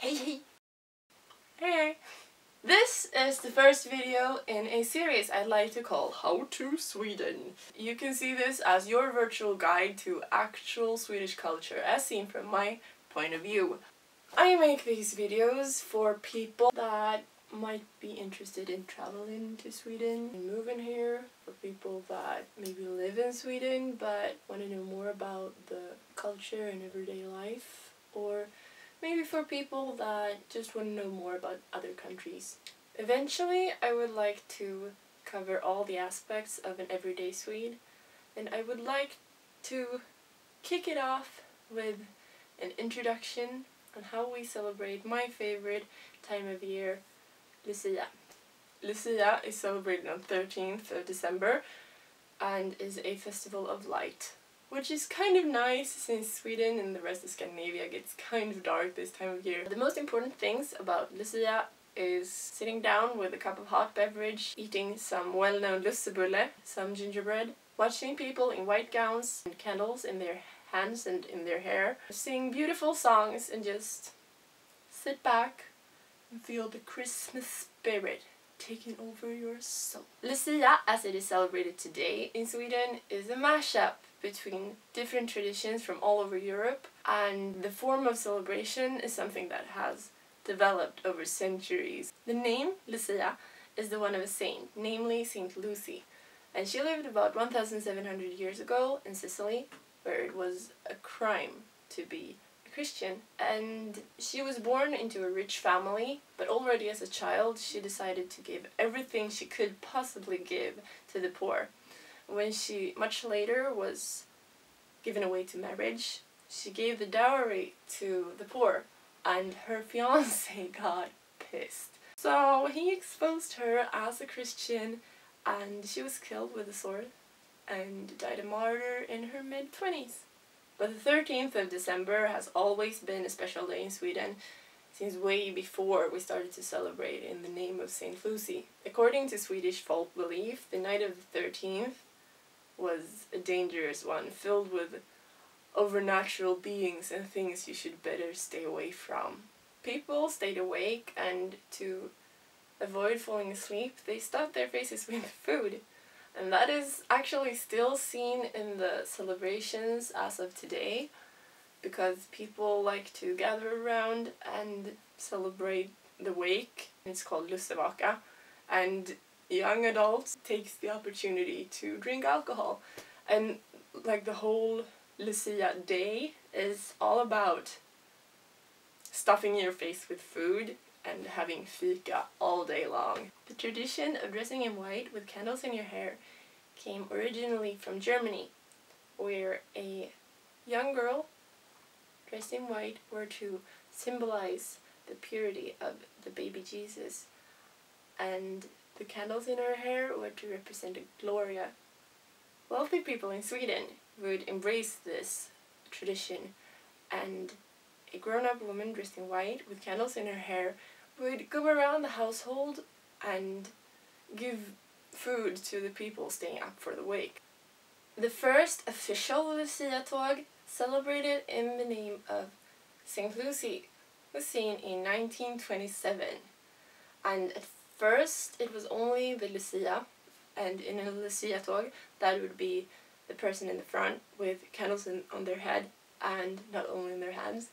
Hey hey! Hey! This is the first video in a series I'd like to call How to Sweden. You can see this as your virtual guide to actual Swedish culture as seen from my point of view. I make these videos for people that might be interested in traveling to Sweden and moving here, for people that maybe live in Sweden but want to know more about the culture and everyday life, or maybe for people that just want to know more about other countries. Eventually, I would like to cover all the aspects of an everyday Swede, and I would like to kick it off with an introduction on how we celebrate my favorite time of year, Lucia. Lucia is celebrated on 13th of December and is a festival of light, which is kind of nice since Sweden and the rest of Scandinavia gets kind of dark this time of year. The most important things about Lucia is sitting down with a cup of hot beverage, eating some well-known lussebulle, some gingerbread, watching people in white gowns and candles in their hands and in their hair, sing beautiful songs and just sit back and feel the Christmas spirit taking over your soul. Lucia, as it is celebrated today in Sweden, is a mashup between different traditions from all over Europe, and the form of celebration is something that has developed over centuries. The name Lucia is the one of a saint, namely Saint Lucy, and she lived about 1,700 years ago in Sicily, where it was a crime to be a Christian, and she was born into a rich family, but already as a child she decided to give everything she could possibly give to the poor. When she, much later, was given away to marriage, she gave the dowry to the poor, and her fiancé got pissed. So he exposed her as a Christian, and she was killed with a sword and died a martyr in her mid-20s. But the 13th of December has always been a special day in Sweden, since way before we started to celebrate in the name of Saint Lucy. According to Swedish folk belief, the night of the 13th was a dangerous one, filled with overnatural beings and things you should better stay away from. People stayed awake, and to avoid falling asleep, they stuffed their faces with food. And that is actually still seen in the celebrations as of today, because people like to gather around and celebrate the wake. It's called Lussevaka, and young adults takes the opportunity to drink alcohol, and like the whole Lucia day is all about stuffing your face with food and having Fika all day long. The tradition of dressing in white with candles in your hair came originally from Germany, where a young girl dressed in white were to symbolize the purity of the baby Jesus, and the candles in her hair were to represent a Gloria. Wealthy people in Sweden would embrace this tradition, and a grown-up woman dressed in white with candles in her hair would go around the household and give food to the people staying up for the wake. The first official Lucia tåg, celebrated in the name of Saint Lucy, was seen in 1927, and at first it was only the Lucia, and in a Lucia tåg that would be the person in the front with candles on their head and not only in their hands,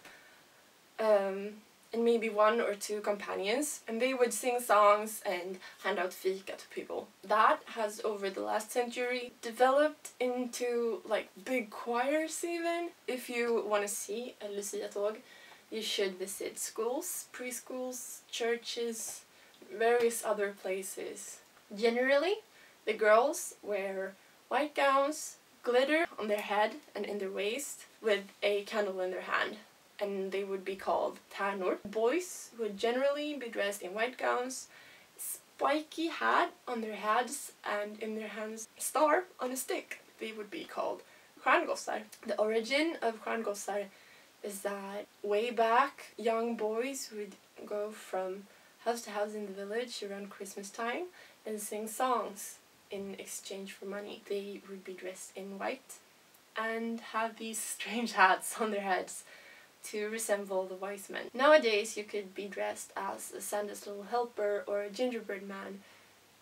and maybe one or two companions, and they would sing songs and hand out fika to people. That has over the last century developed into like big choirs even. If you want to see a Lucia tåg, you should visit schools, preschools, churches, various other places. Generally, the girls wear white gowns, glitter on their head and in their waist, with a candle in their hand, and they would be called tärnor. Boys would generally be dressed in white gowns, spiky hat on their heads, and in their hands a star on a stick. They would be called stjärngossar. The origin of stjärngossar is that way back, young boys would go from house to house in the village around Christmas time and sing songs in exchange for money. They would be dressed in white and have these strange hats on their heads to resemble the wise men. Nowadays you could be dressed as a Santa's little helper or a gingerbread man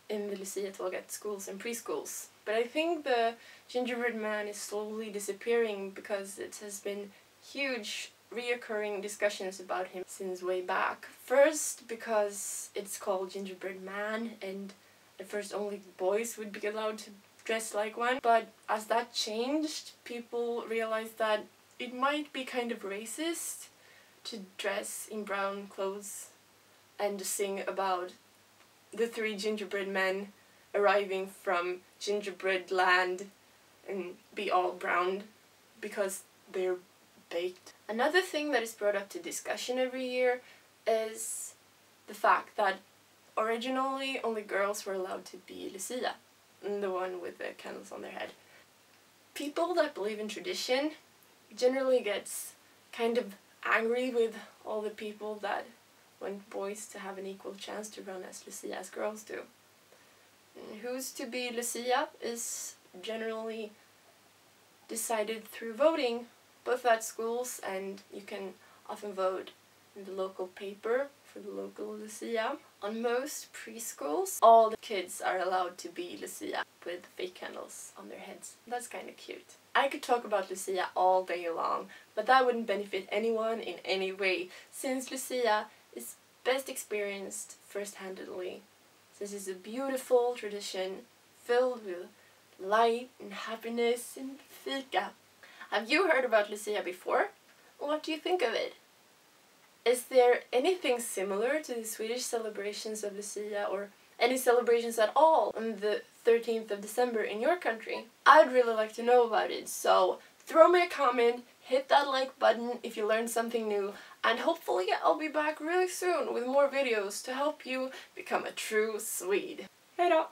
in the Lucia tåg at schools and preschools. But I think the gingerbread man is slowly disappearing because it has been huge reoccurring discussions about him since way back. First because it's called gingerbread man and at first only boys would be allowed to dress like one, but as that changed, people realized that it might be kind of racist to dress in brown clothes and to sing about the three gingerbread men arriving from gingerbread land and be all brown because they're baked. Another thing that is brought up to discussion every year is the fact that originally only girls were allowed to be Lucia, the one with the candles on their head. People that believe in tradition generally gets kind of angry with all the people that want boys to have an equal chance to run as Lucia as girls do. And who's to be Lucia is generally decided through voting, both at schools, and you can often vote in the local paper for the local Lucia. On most preschools, all the kids are allowed to be Lucia with fake candles on their heads. That's kind of cute. I could talk about Lucia all day long, but that wouldn't benefit anyone in any way, since Lucia is best experienced first-handedly, since it's a beautiful tradition filled with light and happiness and Fika. Have you heard about Lucia before? What do you think of it? Is there anything similar to the Swedish celebrations of Lucia, or any celebrations at all on the 13th of December in your country? I'd really like to know about it, so throw me a comment, hit that like button if you learned something new, and hopefully I'll be back really soon with more videos to help you become a true Swede. Hejdå!